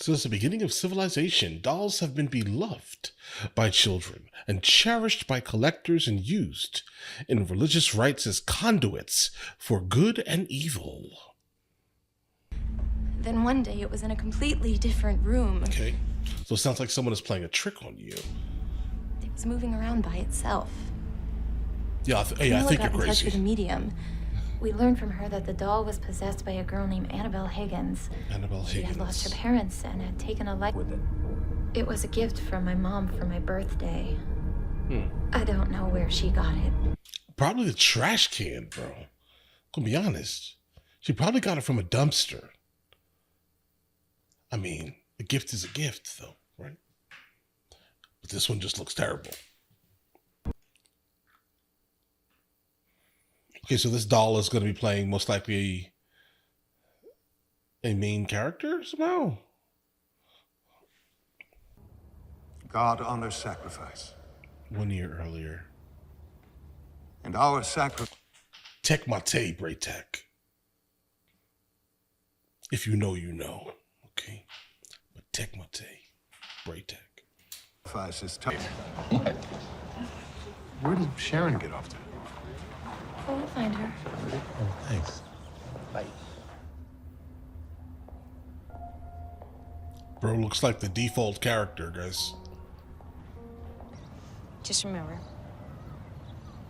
Since the beginning of civilization, dolls have been beloved by children and cherished by collectors and used in religious rites as conduits for good and evil. Then one day it was in a completely different room. Okay, so it sounds like someone is playing a trick on you. It was moving around by itself. Yeah, I think you're got in touch with a crazy. medium. We learned from her that the doll was possessed by a girl named Annabelle Higgins. Annabelle She had lost her Higgins. parents and had taken a life with it. It was a gift from my mom for my birthday. I don't know where she got it. Probably the trash can, bro. I'm gonna be honest. She probably got it from a dumpster. I mean, a gift is a gift, though, right? But this one just looks terrible. Okay, so this doll is going to be playing most likely a main character somehow. God honors sacrifice. 1 year earlier. And our sacrifice. Tech Mate, Braytech. If you know, you know. Okay? But Tech Mate, Braytech. Is tough. What? Where did Sharon get off to? Oh, we'll find her. Oh, thanks. Bye. Bro looks like the default character, guys. Just remember,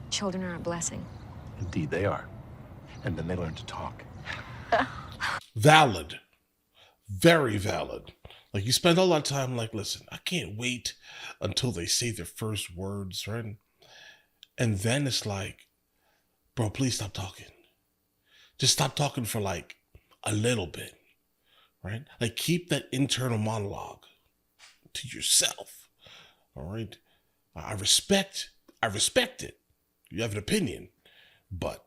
children are a blessing. Indeed, they are. And then they learn to talk. Valid. Very valid. Like, you spend all that time like, listen, I can't wait until they say their first words, right? And then it's like, bro, please stop talking. Just stop talking for like a little bit, right? Like, keep that internal monologue to yourself, all right? I respect it. You have an opinion, but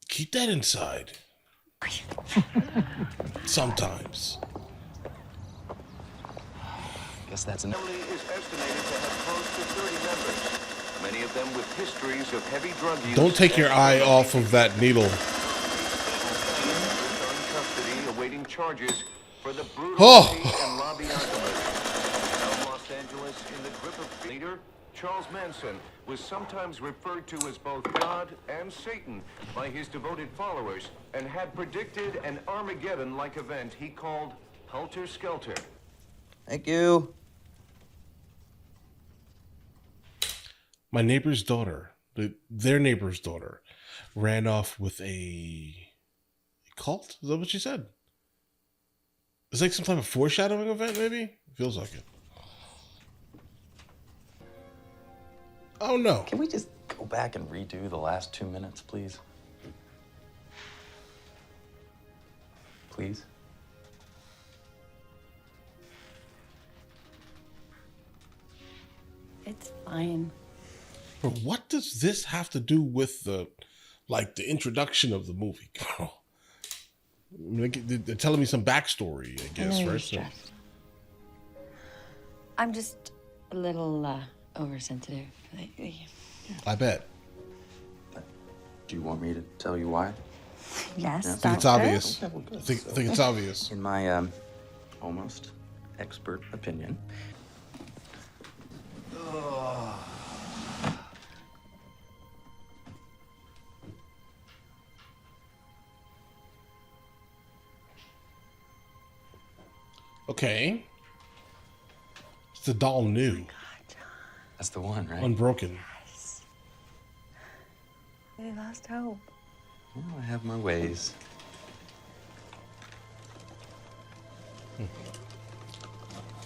keep that inside. Sometimes. Guess that's Family is estimated to have close to 30 members, many of them with histories of heavy drug use. Don't take your eye off of that needle. On custody, awaiting charges for the brutality Oh. and lobby activism. Los Angeles, in the grip of leader Charles Manson, was sometimes referred to as both God and Satan by his devoted followers, and had predicted an Armageddon-like event he called Helter Skelter. Thank you. My neighbor's daughter, their neighbor's daughter, ran off with a cult? Is that what she said? It's like some type of foreshadowing event, maybe? Feels like it. Oh, no. Can we just go back and redo the last 2 minutes, please? Please? It's fine. But what does this have to do with the introduction of the movie? I mean, they're telling me some backstory, I guess, I know right? you're stressed. I'm just a little oversensitive lately. I bet. Do you want me to tell you why? Yes, Yeah. I think it's doctor. obvious. I think it's obvious. In my almost expert opinion. Okay. It's the doll new. That's the one, right? Unbroken. They lost hope. Well, I have my ways.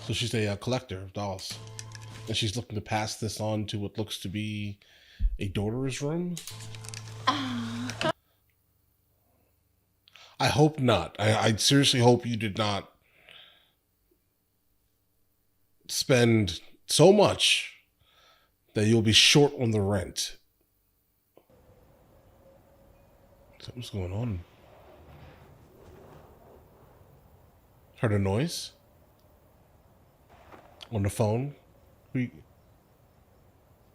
So she's a collector of dolls. And she's looking to pass this on to what looks to be a daughter's room. I hope not. I seriously hope you did not spend so much that you'll be short on the rent. Something's going on. Heard a noise on the phone. Is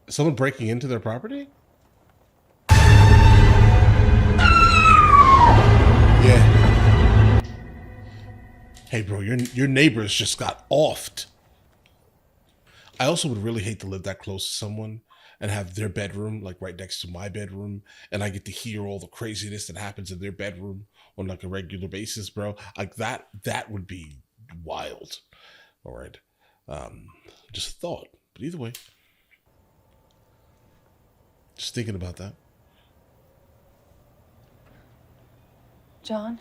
someone breaking into their property? Yeah. Hey, bro, your neighbors just got offed. I also would really hate to live that close to someone and have their bedroom like right next to my bedroom, and I get to hear all the craziness that happens in their bedroom on like a regular basis, bro. Like that would be wild. All right. Just a thought. But either way, just thinking about that. John?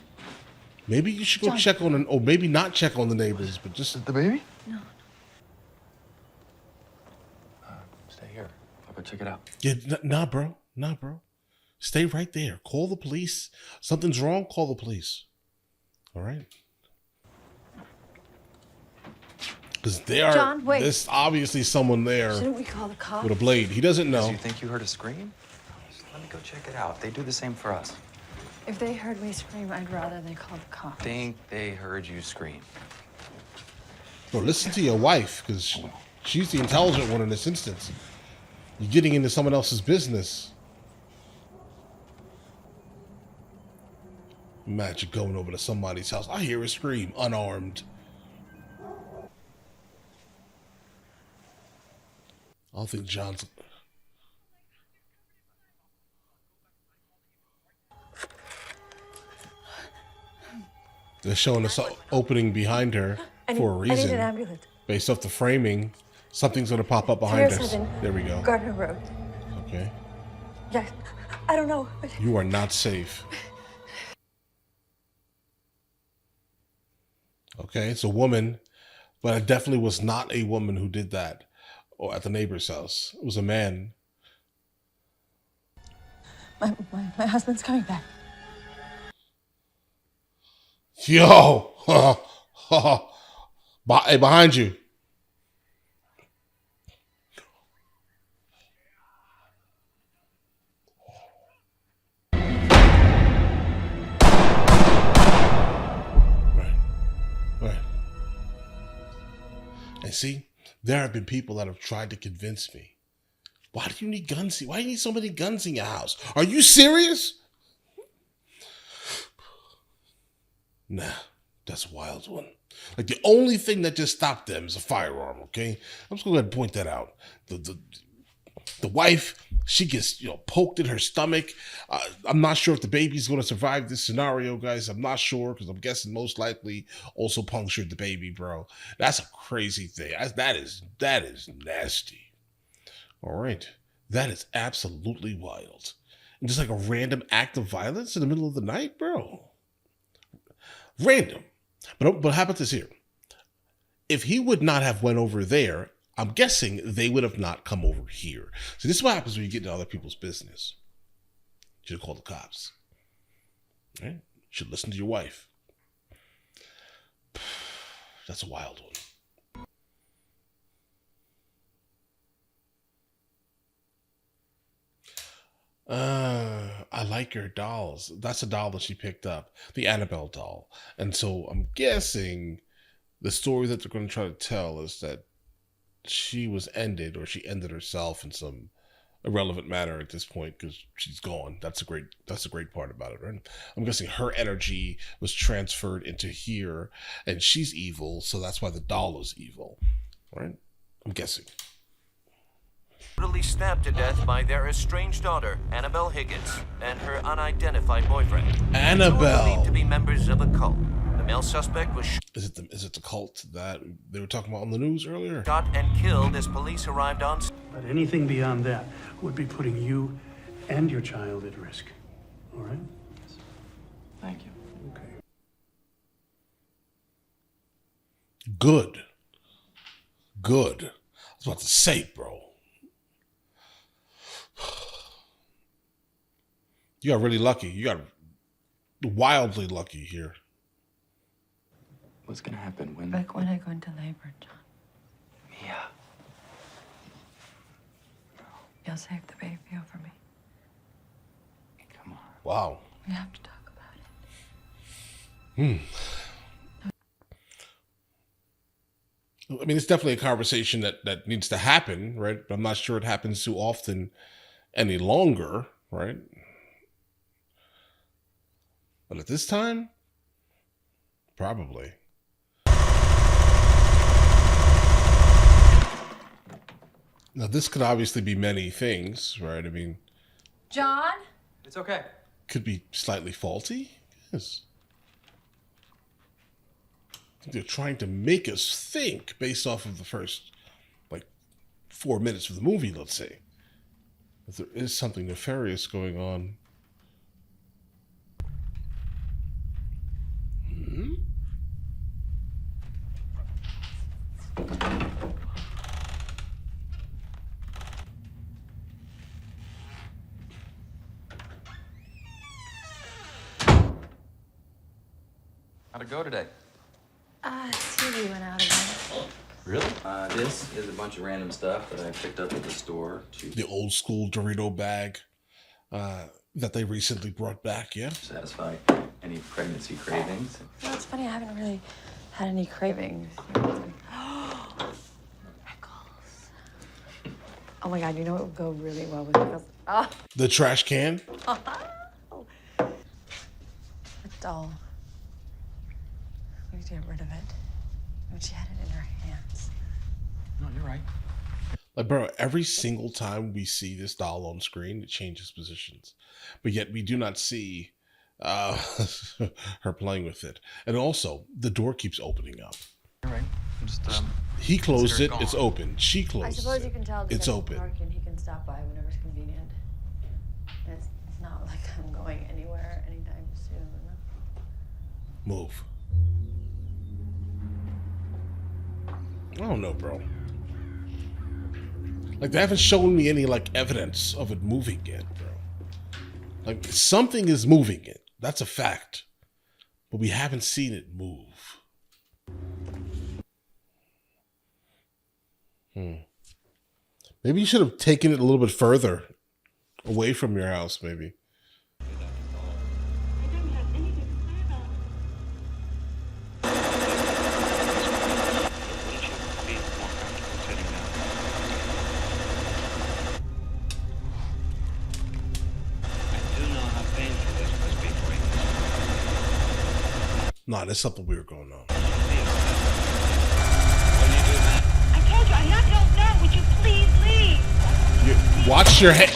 Maybe you should go check on or maybe not check on the neighbors, but just The baby? No. Stay here. I'll go check it out. yeah, nah, bro. Nah, bro. Stay right there. Call the police. Something's wrong, call the police. All right? Because John, wait. there's obviously someone there Shouldn't we call the cops? with a blade. He doesn't know. You think you heard a scream? Just let me go check it out. They do the same for us. If they heard me scream, I'd rather they call the cops. Think they heard you scream. Bro, listen to your wife, because she's the intelligent one in this instance. You're getting into someone else's business. Imagine going over to somebody's house. I hear a scream, unarmed. I don't think John's... They're showing us an opening behind her for a reason. I need an ambulance. Based off the framing, something's going to pop up behind us. 7 There we go. Gardner Road. Okay. Yes. I don't know. You are not safe. Okay, it's a woman, but it definitely was not a woman who did that or at the neighbor's house. It was a man. My husband's coming back. Yo! Hey, behind you. Right. And see, there have been people that have tried to convince me. Why do you need guns? Why do you need so many guns in your house? Are you serious? Nah, that's a wild one. Like the only thing that just stopped them is a firearm, okay? I'm just gonna go ahead and point that out. The wife, she gets poked in her stomach. I'm not sure if the baby's gonna survive this scenario, guys. I'm not sure because I'm guessing most likely also punctured the baby, bro. That's a crazy thing. That is nasty. All right, that is absolutely wild. And just like a random act of violence in the middle of the night, bro. Random. But how about this here? If he would not have went over there, I'm guessing they would have not come over here. So this is what happens when you get into other people's business. You should call the cops. Right? You should listen to your wife. That's a wild one. I like your dolls. That's a doll that she picked up, the Annabelle doll. And so I'm guessing the story that they're going to try to tell is that she was ended, or she ended herself in some irrelevant manner at this point because she's gone. That's a great part about it, right? I'm guessing her energy was transferred into here, and she's evil, so that's why the doll is evil, right? I'm guessing. Brutally stabbed to death by their estranged daughter, Annabelle Higgins, and her unidentified boyfriend. Annabelle. Two are believed to be members of a cult. The male suspect was Is it the cult that they were talking about on the news earlier? shot and killed as police arrived on scene. But anything beyond that would be putting you and your child at risk. All right? Thank you. Okay. Good. I was about to say, bro. You got really lucky. You got wildly lucky here. What's gonna happen when... Like when I go into labor, John. Mia. You'll save the baby over me. Come on. Wow. We have to talk about it. I mean, it's definitely a conversation that needs to happen, right? But I'm not sure it happens too often any longer, right? But at this time, probably. Now, this could obviously be many things, right? I mean, John? It's okay. could be slightly faulty. Yes. I think they're trying to make us think based off of the first, like, 4 minutes of the movie, let's say. If there is something nefarious going on. Hmm? How'd it go today? TV went out again. Really? This is a bunch of random stuff that I picked up at the store to The old school Dorito bag that they recently brought back, yeah? satisfy any pregnancy cravings. Well, it's funny, I haven't really had any cravings. Pickles. Oh my God, you know what would go really well with pickles? Oh, The trash can? a doll. We need to get rid of it. When she had it in her hands. No, you're right. Like, bro, every single time we see this doll on screen, it changes positions. But yet we do not see her playing with it. And also, the door keeps opening up. You're right. I'm just, He closed consider it, it gone. it's open. She closed I it. suppose you can tell the It's open. park and he can stop by whenever it's convenient. It's not like I'm going anywhere anytime soon. Move. I don't know, bro. Like, they haven't shown me any, like, evidence of it moving yet, bro. Like, something is moving it. That's a fact. But we haven't seen it move. Maybe you should have taken it a little bit further away from your house, maybe. Nah, there's something weird going on. I told you, I'm not helped now. Would you please leave? Watch your head.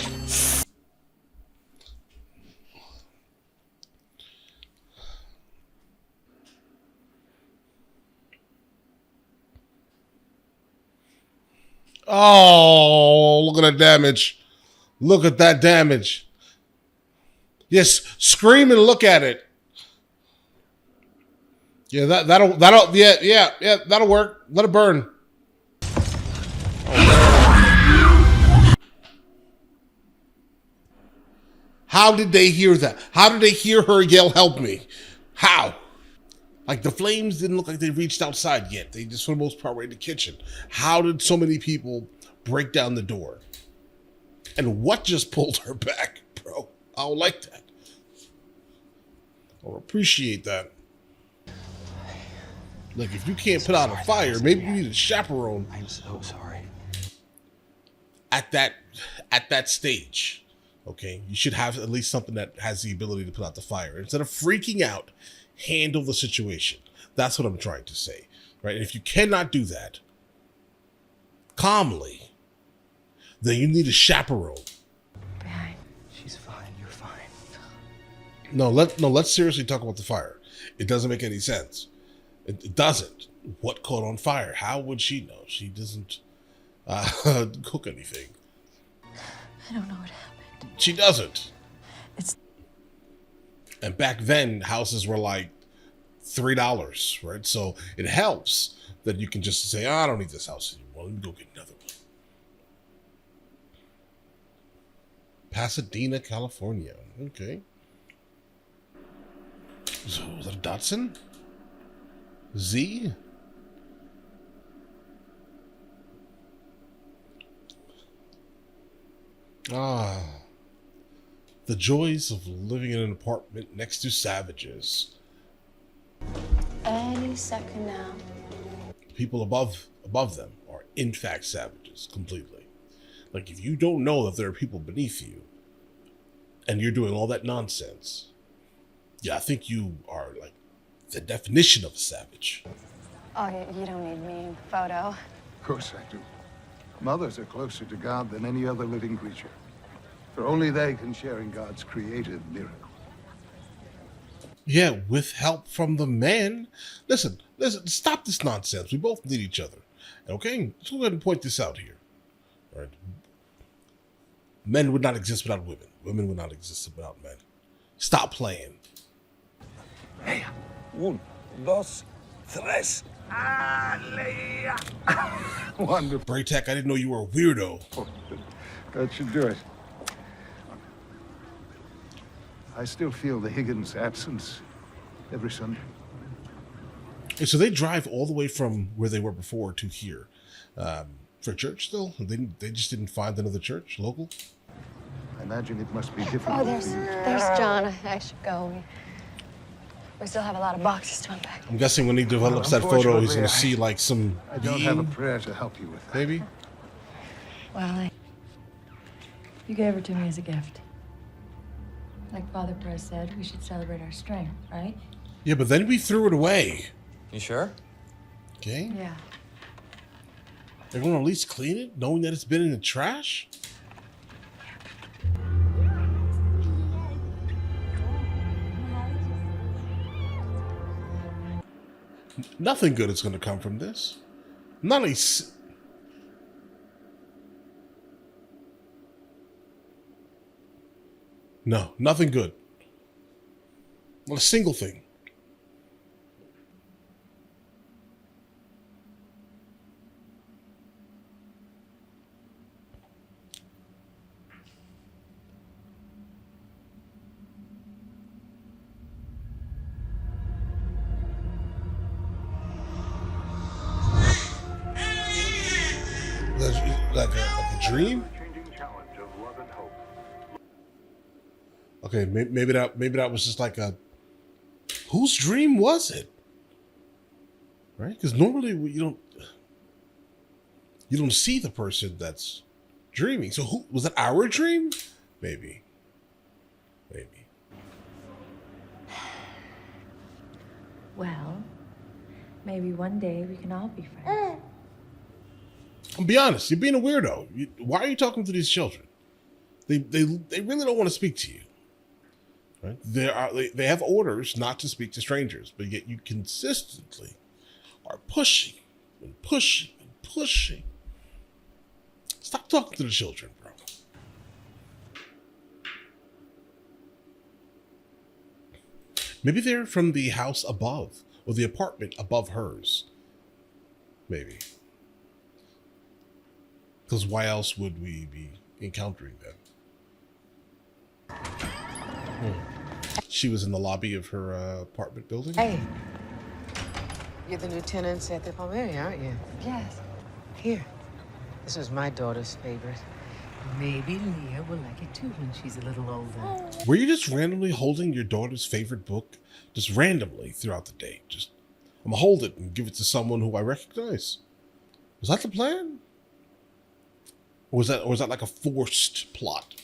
Oh, look at that damage. Look at that damage. Yes, scream and look at it. Yeah, that'll that'll work. Let it burn. How did they hear that? How did they hear her yell, "Help me"? How? Like, the flames didn't look like they reached outside yet. They just, for the most part, were in the kitchen. How did so many people break down the door? And what just pulled her back, bro? I don't like that. I appreciate that. Like, if you can't put out a fire, maybe you need a chaperone. I'm so sorry. At that stage, okay, you should have at least something that has the ability to put out the fire. Instead of freaking out, handle the situation. That's what I'm trying to say, right? And if you cannot do that calmly, then you need a chaperone. Behind. She's fine. You're fine. Let's seriously talk about the fire. It doesn't make any sense. It doesn't. What caught on fire? How would she know? She doesn't cook anything. I don't know what happened. She doesn't. It's And back then, houses were like $3, right? So it helps that you can just say, I don't need this house anymore. Let me go get another one. Pasadena, California. Okay. So, is that a Datsun? Z? Ah. The joys of living in an apartment next to savages. Any second now. People above them are in fact savages completely. Like, if you don't know that there are people beneath you and you're doing all that nonsense, yeah, I think you are like the definition of a savage. oh, you don't need me in photo. Of course I do. Mothers are closer to God than any other living creature. For only they can share in God's creative miracle. Yeah, with help from the men. Listen, stop this nonsense. We both need each other. Okay? Let's go ahead and point this out here. All right. Men would not exist without women. Women would not exist without men. Stop playing. Hey, 1, 2, 3. Wonderful. Braytech, I didn't know you were a weirdo. Oh, that should do it. I still feel the Higgins absence every Sunday. And so they drive all the way from where they were before to here for church still? They just didn't find another church local? I imagine it must be different. Oh, there's John. I should go. We still have a lot of boxes to unpack. I'm guessing when he develops that photo, he's going to see like some I don't have a prayer to help you with that. maybe? Well, you gave her to me as a gift. Like Father Perez said, we should celebrate our strength, right? Yeah, but then we threw it away. You sure? Okay? Yeah. They're going to at least clean it, knowing that it's been in the trash? Nothing good is going to come from this. Not a... No, nothing good. Not a single thing. Like a dream? Okay, maybe that was just like a... Whose dream was it? Right? Because normally you don't see the person that's dreaming. So who was that? Our dream? Maybe. Well, maybe one day we can all be friends. I'll be honest. You're being a weirdo. Why are you talking to these children? They really don't want to speak to you. Right? They have orders not to speak to strangers, but yet you consistently are pushing and pushing and pushing. Stop talking to the children, bro. Maybe they're from the house above or the apartment above hers. Maybe. Because why else would we be encountering them? She was in the lobby of her apartment building? Hey, you're the new tenants at the Palmieri, aren't you? Yes. Here, this is my daughter's favorite. Maybe Leah will like it too when she's a little older. Were you just randomly holding your daughter's favorite book? Just randomly throughout the day? Just, I'm gonna hold it and give it to someone who I recognize. Was that the plan? Or was that like a forced plot?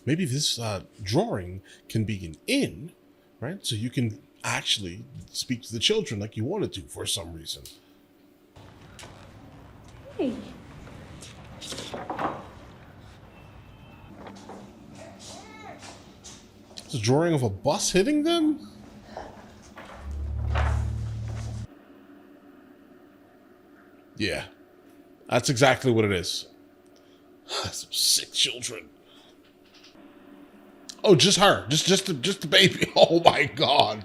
Maybe this drawing can be an inn, right? So you can actually speak to the children like you wanted to for some reason. Hey. It's a drawing of a bus hitting them? Yeah, that's exactly what it is. Some sick children. Oh, just her. Just the baby. Oh my God.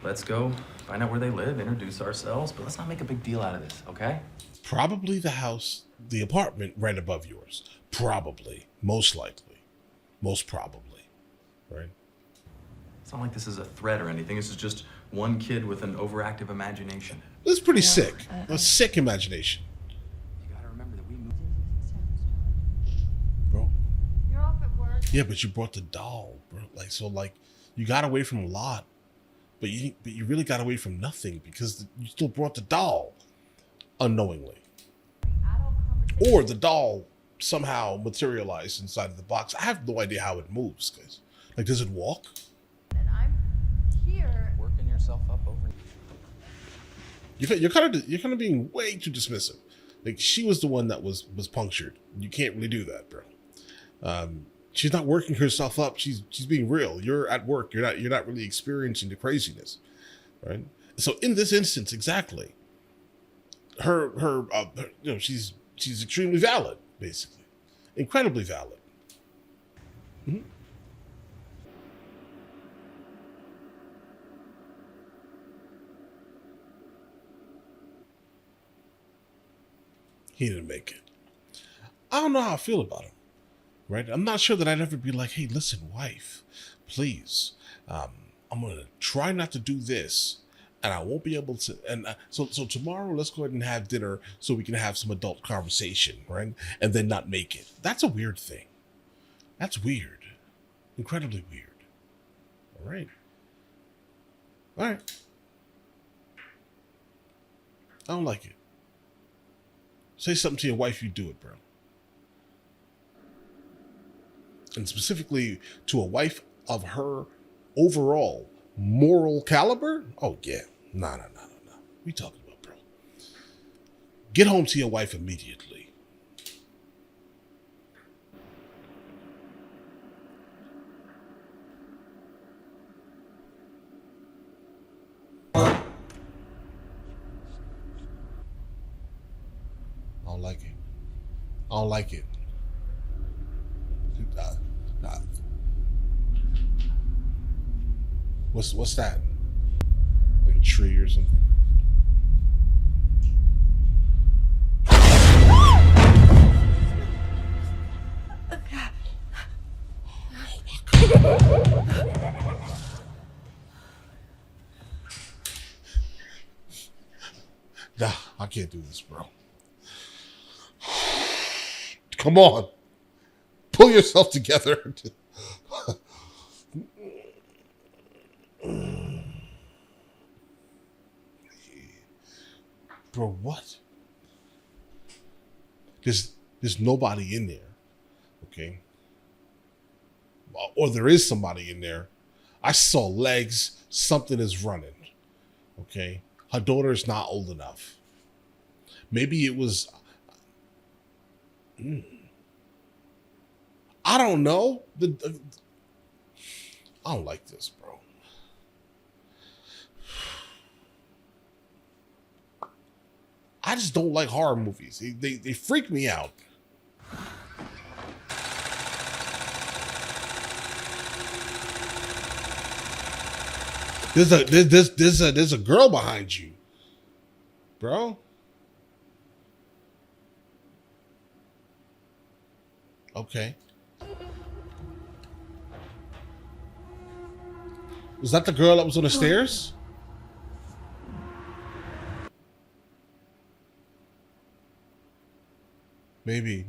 Let's go find out where they live, introduce ourselves, but let's not make a big deal out of this, okay? Probably the house, the apartment right above yours. Probably. Most likely. Most probably. Right? It's not like this is a threat or anything. This is just one kid with an overactive imagination. It's pretty sick. A sick imagination. You gotta remember that we moved. Bro. You're off at work. Yeah, but you brought the doll, bro. Like you got away from a lot, but you really got away from nothing because you still brought the doll unknowingly. Or the doll somehow materialized inside of the box. I have no idea how it moves, guys. Like, does it walk? And I'm here. Working yourself up over. You're kind of being way too dismissive. Like she was the one that was punctured. You can't really do that, bro. She's not working herself up. She's being real. You're at work. You're not really experiencing the craziness, right? So in this instance, exactly, her you know, she's extremely valid, basically, incredibly valid. Mm-hmm. He didn't make it. I don't know how I feel about him, right? I'm not sure that I'd ever be like, hey, listen, wife, please, I'm going to try not to do this, and I won't be able to. And so tomorrow, let's go ahead and have dinner so we can have some adult conversation, right? And then not make it. That's a weird thing. That's weird. Incredibly weird. All right. All right. I don't like it. Say something to your wife, you do it, bro. And specifically to a wife of her overall moral caliber? Oh, yeah. No. We talking about, bro. Get home to your wife immediately. I don't like it. What's that? Like a tree or something? Nah, I can't do this, bro. Come on. Pull yourself together. Bro, what? There's nobody in there. Okay? Or there is somebody in there. I saw legs. Something is running. Okay? Her daughter is not old enough. Maybe it was... I don't know. I don't like this, bro. I just don't like horror movies. They freak me out. There's a girl behind you, bro. Okay. Was that the girl that was on the stairs? Maybe.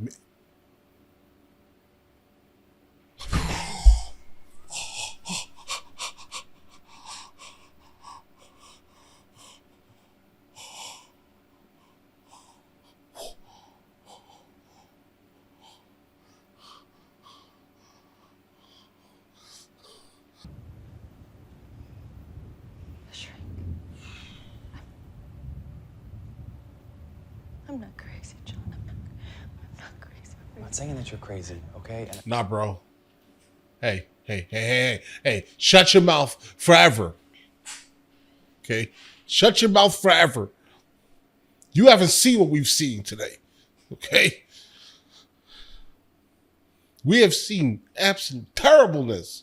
I'm not crazy, John. I'm not crazy. I'm not saying that you're crazy, okay? Nah, bro. Hey. Shut your mouth forever. Okay? Shut your mouth forever. You haven't seen what we've seen today. Okay? We have seen absolute terribleness.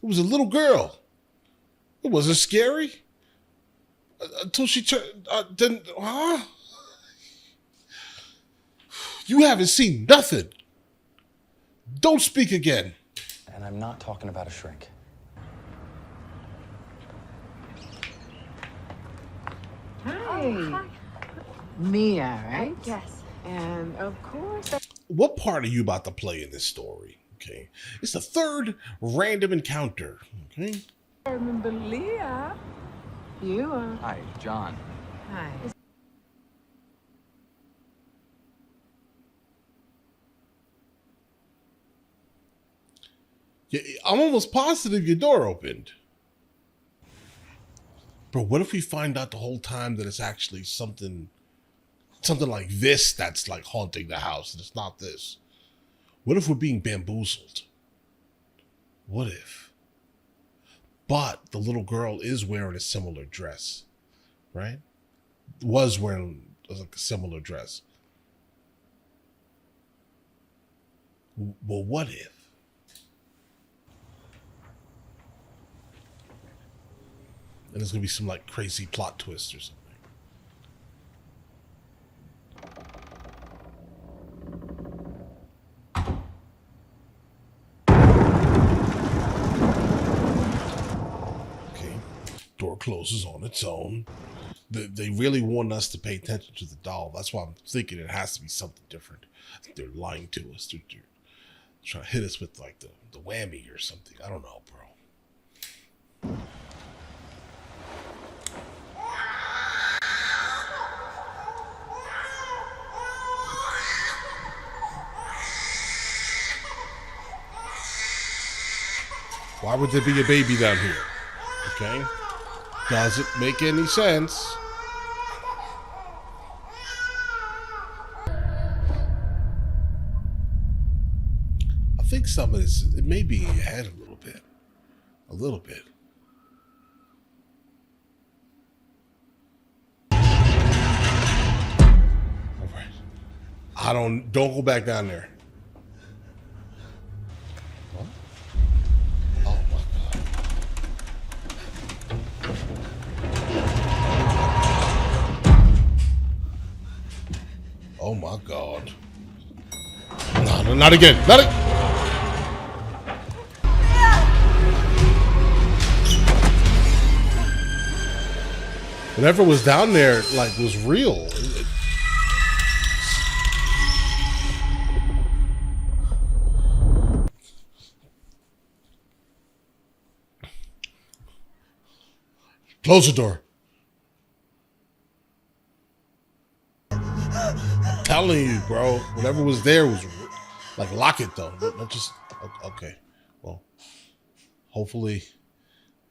It was a little girl. It wasn't scary. Until she turned... You haven't seen nothing. Don't speak again. And I'm not talking about a shrink. Hi. Mia, right? Yes. And of course... What part are you about to play in this story? Okay. It's the third random encounter. Okay. I remember Leah. You are... Hi, John. Hi. Yeah, I'm almost positive your door opened. Bro, what if we find out the whole time that it's actually something like this that's like haunting the house, and it's not this? What if we're being bamboozled? What if? But the little girl is wearing a similar dress, right? Was wearing like a similar dress. Well, what if? And there's gonna be some like crazy plot twist or something. Door closes on its own. They really want us to pay attention to the doll. That's why I'm thinking it has to be something different. They're lying to us. They're trying to hit us with like the whammy or something. I don't know, bro. Why would there be a baby down here? Okay. Doesn't make any sense. I think some of this, it may be in your head a little bit. A little bit. All right. Don't go back down there. Oh my God. No, not again. Not it. Whatever was down there, like, was real. Close the door. Telling you, bro, whatever was there was like, lock it though. Not just okay. Well, hopefully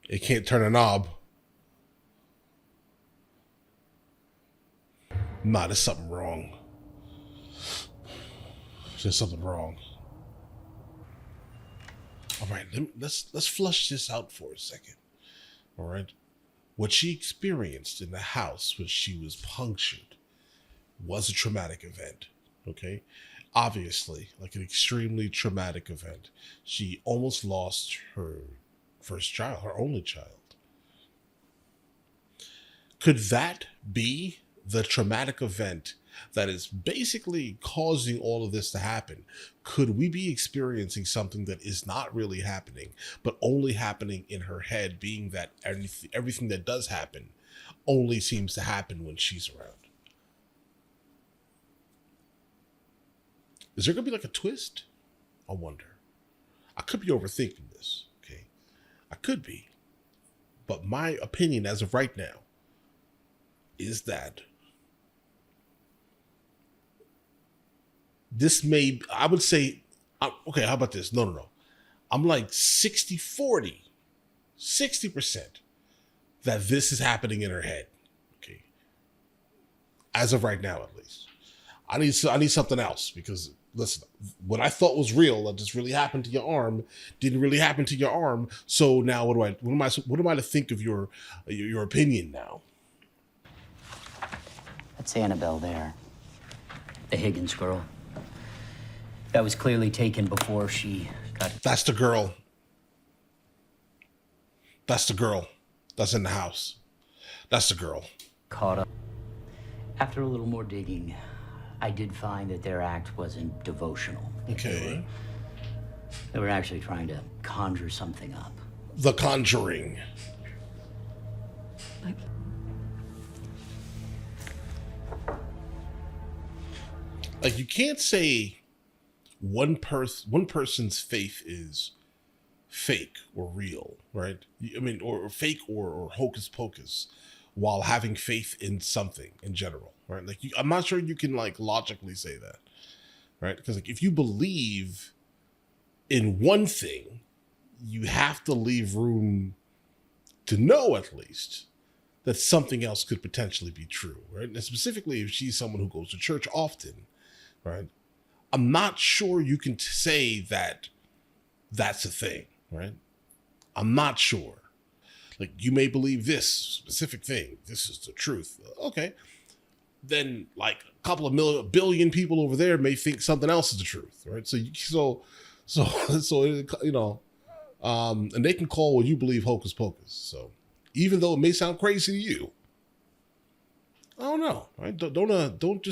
it can't turn a knob. Nah, there's something wrong. There's something wrong. All right, let's flush this out for a second. All right, what she experienced in the house when she was punctured was a traumatic event, okay? Obviously, like an extremely traumatic event. She almost lost her first child, her only child. Could that be the traumatic event that is basically causing all of this to happen? Could we be experiencing something that is not really happening, but only happening in her head, being that everything that does happen only seems to happen when she's around? Is there going to be like a twist? I wonder. I could be overthinking this, okay? I could be. But my opinion as of right now is that this may, I would say, okay, how about this? No. I'm like 60-40, 60% that this is happening in her head, okay? As of right now, at least. I need something else because, listen, what I thought was real, that just really happened to your arm, didn't really happen to your arm. So now what am I to think of your opinion now? That's Annabelle there. The Higgins girl. That was clearly taken before she got... That's the girl. That's the girl. That's in the house. That's the girl. Caught up. After a little more digging, I did find that their act wasn't devotional. Okay. They were actually trying to conjure something up. The Conjuring. Like, you can't say one person's faith is fake or real, right? I mean, or fake or hocus pocus, while having faith in something in general, right? Like, I'm not sure you can like logically say that, right? Because like if you believe in one thing, you have to leave room to know at least that something else could potentially be true, right? And specifically if she's someone who goes to church often, right? I'm not sure you can say that that's a thing, right? I'm not sure. Like, you may believe this specific thing. This is the truth. Okay. Then, like, a couple of billion people over there may think something else is the truth, right? So you know, and they can call what you believe hocus pocus. So, even though it may sound crazy to you, I don't know, right? Don't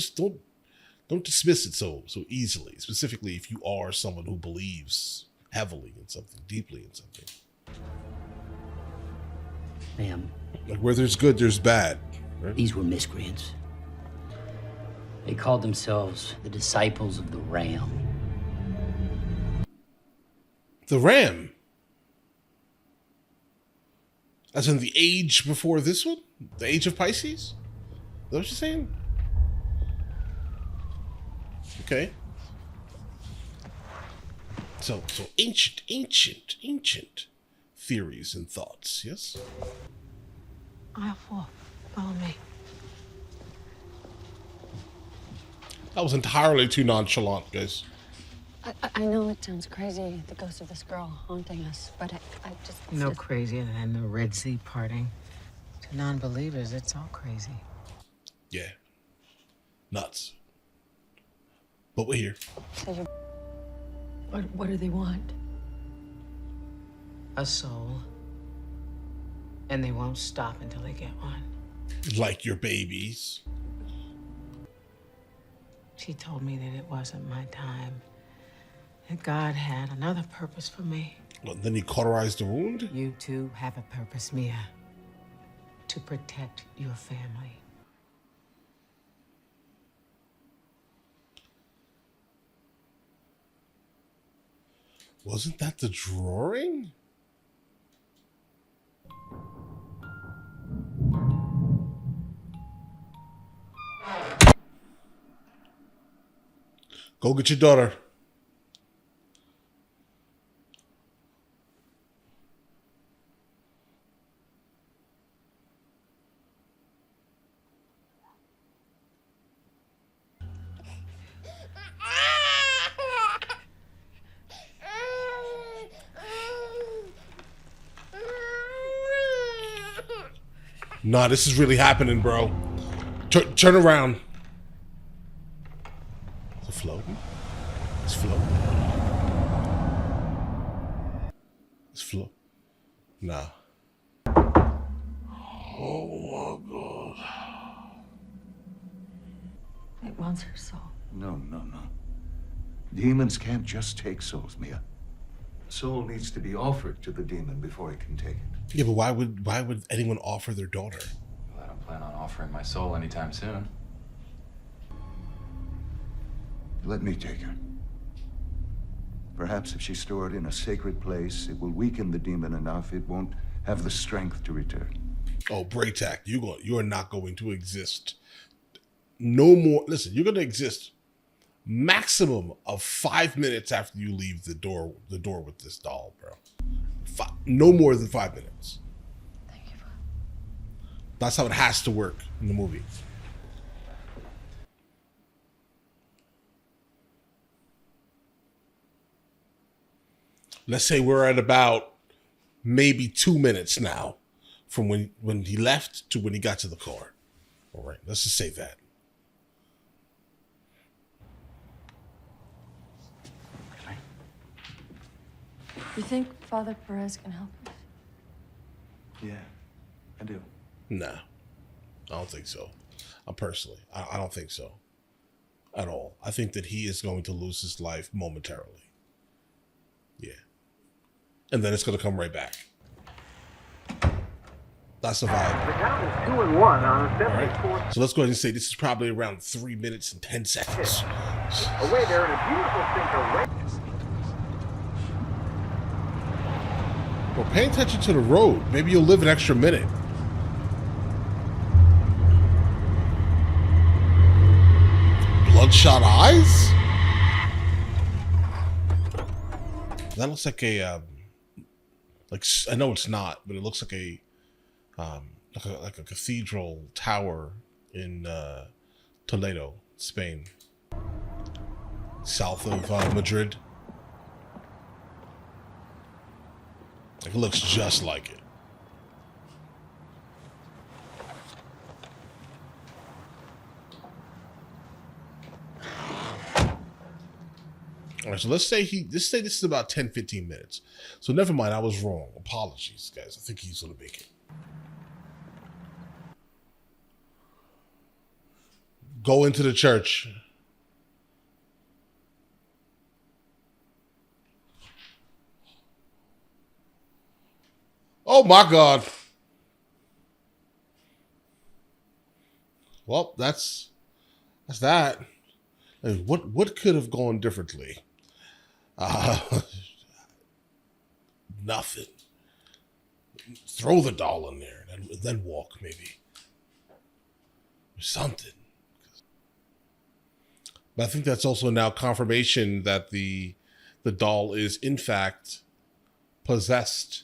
dismiss it so easily. Specifically, if you are someone who believes heavily in something, deeply in something. Ma'am. Like, where there's good, there's bad. Right? These were miscreants. They called themselves the Disciples of the Ram. The Ram? As in the age before this one? The age of Pisces? Is that what you're saying? Okay. So ancient theories and thoughts, yes? I'll fall. Follow me. That was entirely too nonchalant, guys. I know it sounds crazy, the ghost of this girl haunting us, but I just... No crazier than the Red Sea parting. To non-believers, it's all crazy. Yeah. Nuts. But we're here. So what do they want? A soul. And they won't stop until they get one. Like your babies. She told me that it wasn't my time. That God had another purpose for me. Well, then he cauterized the wound? You too have a purpose, Mia. To protect your family. Wasn't that the drawing? Go get your daughter. Nah, this is really happening, bro. Turn around. Is it floating? It's floating. It's floating. Nah. Oh my God. It wants her soul. No. Demons can't just take souls, Mia. Soul needs to be offered to the demon before it can take it. Yeah, but why would anyone offer their daughter? Well, I don't plan on offering my soul anytime soon. Let me take her. Perhaps if she's stored in a sacred place, it will weaken the demon enough it won't have the strength to return. Oh, Braytac, you are not going to exist. No more. Listen, you're going to exist maximum of 5 minutes after you leave the door with this doll, bro. No more than 5 minutes. Thank you. That's how it has to work in the movie. Let's say we're at about maybe 2 minutes now from when he left to when he got to the car. All right, let's just say that. You think Father Perez can help us? Yeah, I do. Nah, I don't think so. Personally, I don't think so at all. I think that he is going to lose his life momentarily. Yeah. And then it's going to come right back. That's the vibe. The count is 2-1 on a 74. All right. So let's go ahead and say this is probably around 3 minutes and 10 seconds. Away there in a beautiful sinker. Well, pay attention to the road. Maybe you'll live an extra minute. Bloodshot eyes? That looks like a, like, I know it's not, but it looks like a like a cathedral tower in Toledo, Spain, south of Madrid. Like, it looks just like it. All right, so let's say this is about 10-15 minutes. So never mind, I was wrong. Apologies, guys. I think he's gonna make it. Go into the church. Oh my God. Well, that's that. Like, what could have gone differently? Nothing. Throw the doll in there and then walk, maybe. Or something. But I think that's also now confirmation that the doll is in fact possessed.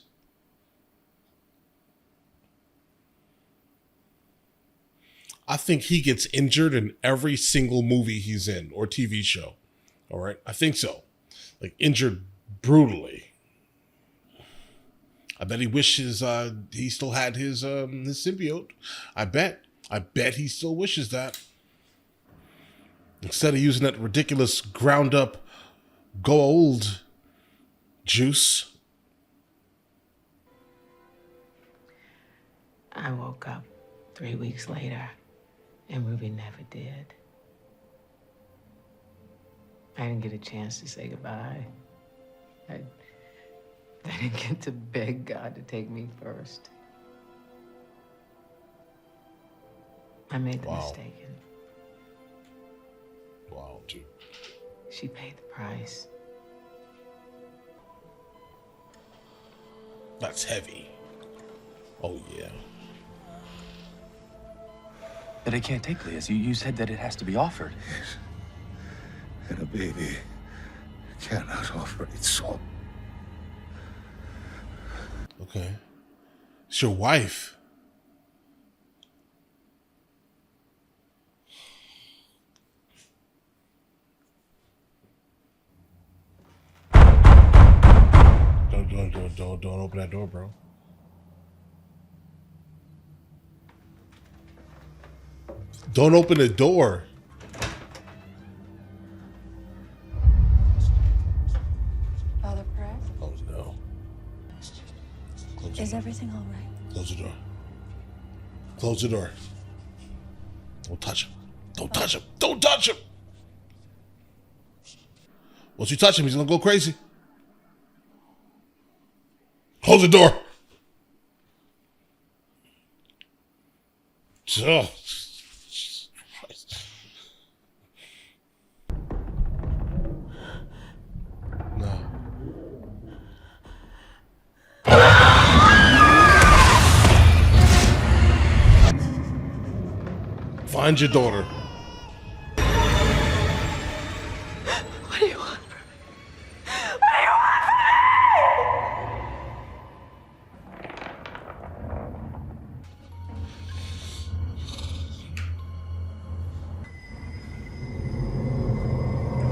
I think he gets injured in every single movie he's in or TV show. All right, I think so. Like, injured brutally. I bet he wishes he still had his symbiote. I bet he still wishes that. Instead of using that ridiculous ground up gold juice. I woke up 3 weeks later, and Ruby never did. I didn't get a chance to say goodbye. I didn't get to beg God to take me first. I made the mistake. Wow, dude. She paid the price. That's heavy. Oh, yeah. But it can't take Leah's. You said that it has to be offered. Yes. And a baby cannot offer its soul. Okay. It's your wife. Don't open that door, bro. Don't open the door. Father Perez? Oh no. Is everything all right? Close the door. Close the door. Don't touch him. Don't touch him. Don't touch him. Once you touch him, he's gonna go crazy. Close the door. Oh. No. Find your daughter. What do you want from me? What do you want from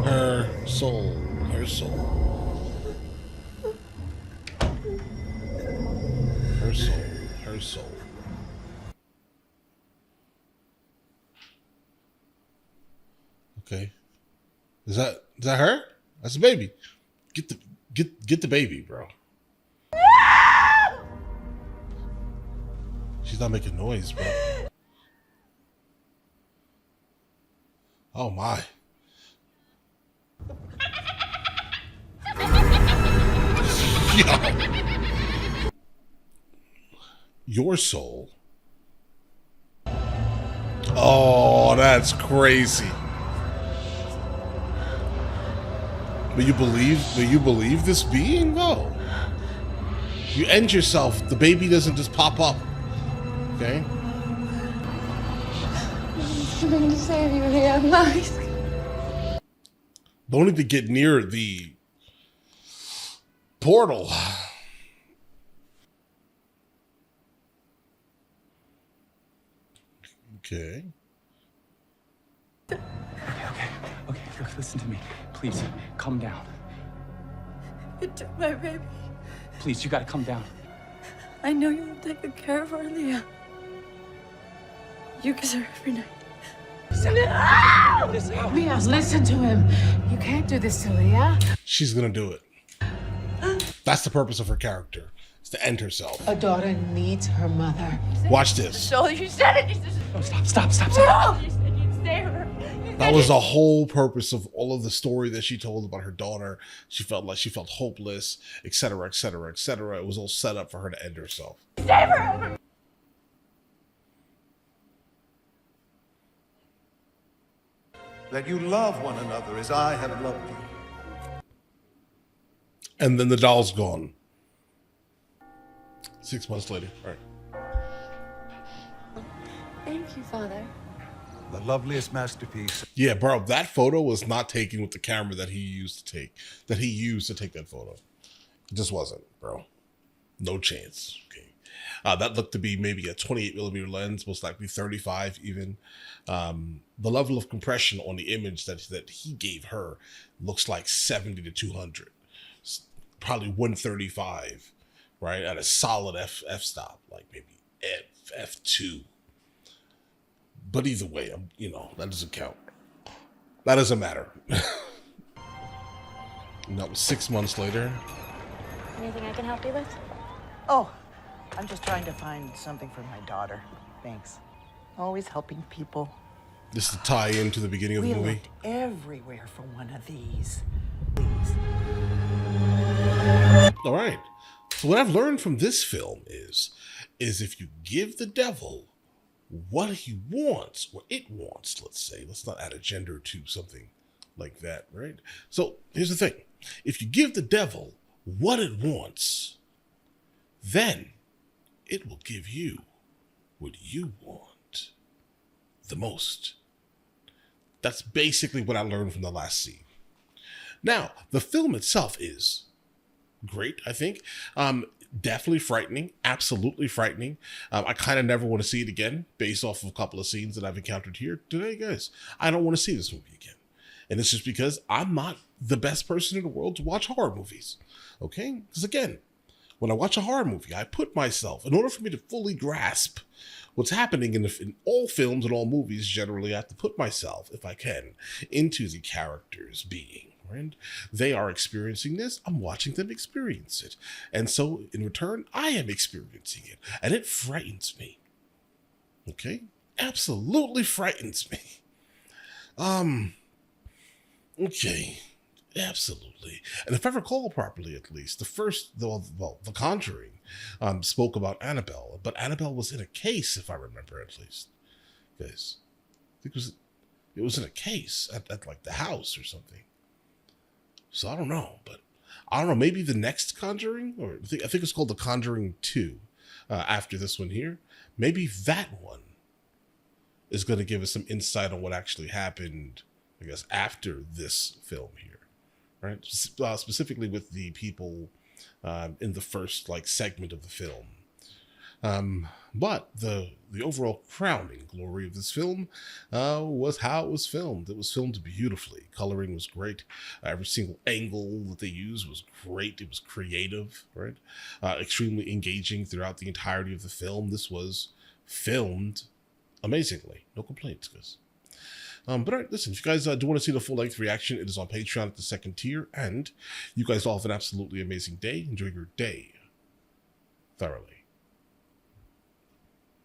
Her soul. Her soul. Her soul. Her soul. Okay. Is that her? That's a baby. Get the baby, bro. She's not making noise, bro. Oh my. Yo. Your soul. Oh, that's crazy. But you believe this being though? You end yourself. The baby doesn't just pop up. Okay? I'm coming to save you here, Max. Don't even get near the portal. Okay. Okay, look, listen to me. Please, calm down. You took my baby. Please, you gotta calm down. I know you'll take good care of her, Leah. You kiss her every night. Leah, listen to him. You can't do this to Leah. She's gonna do it. That's the purpose of her character. Is to end herself. A daughter needs her mother. Watch this. So you said it. Oh, stop. No! You said you'd save her. That was the whole purpose of all of the story that she told about her daughter. She felt hopeless, etc., etc., etc. It was all set up for her to end herself. Save her. That you love one another as I have loved you. And then the doll's gone. 6 months later. All right. Thank you, Father. The loveliest masterpiece. Yeah, bro, that photo was not taken with the camera that he used to take. That photo. It just wasn't, bro. No chance. Okay. That looked to be maybe a 28mm lens, most likely 35 even. The level of compression on the image that he gave her looks like 70 to 200. Probably 135, right? At a solid f-stop, like maybe f2. But either way, that doesn't count. That doesn't matter. And that was 6 months later. Anything I can help you with? Oh, I'm just trying to find something for my daughter. Thanks. Always helping people. This is to tie into the beginning of the We movie. looked everywhere for one of these. All right. So what I've learned from this film is if you give the devil what he wants, or it wants, let's say, let's not add a gender to something like that, right? So here's the thing. If you give the devil what it wants, then it will give you what you want the most. That's basically what I learned from the last scene. Now, the film itself is great, I think. Definitely frightening, absolutely frightening. I kind of never want to see it again based off of a couple of scenes that I've encountered here today, guys. I don't want to see this movie again. And it's just because I'm not the best person in the world to watch horror movies. Okay? Because again, when I watch a horror movie, I put myself, in order for me to fully grasp what's happening in all films and all movies, generally I have to put myself, if I can, into the character's being. Right? They are experiencing this. I'm watching them experience it. And so in return, I am experiencing it. And it frightens me. Okay? Absolutely frightens me. Okay. Absolutely. And if I recall properly, at least, The Conjuring spoke about Annabelle. But Annabelle was in a case, if I remember, at least. Guys, I think it was in a case at like the house or something. So I don't know, but I don't know. Maybe the next Conjuring, or I think it's called The Conjuring 2 after this one here. Maybe that one is going to give us some insight on what actually happened, I guess, after this film here, right? Specifically with the people in the first segment of the film. But the overall crowning glory of this film was how it was filmed. It was filmed beautifully. Coloring was great. Every single angle that they used was great. It was creative, right? Extremely engaging throughout the entirety of the film. This was filmed amazingly. No complaints, guys. But all right, listen, if you guys do want to see the full-length reaction, it is on Patreon at the 2nd tier. And you guys all have an absolutely amazing day. Enjoy your day thoroughly.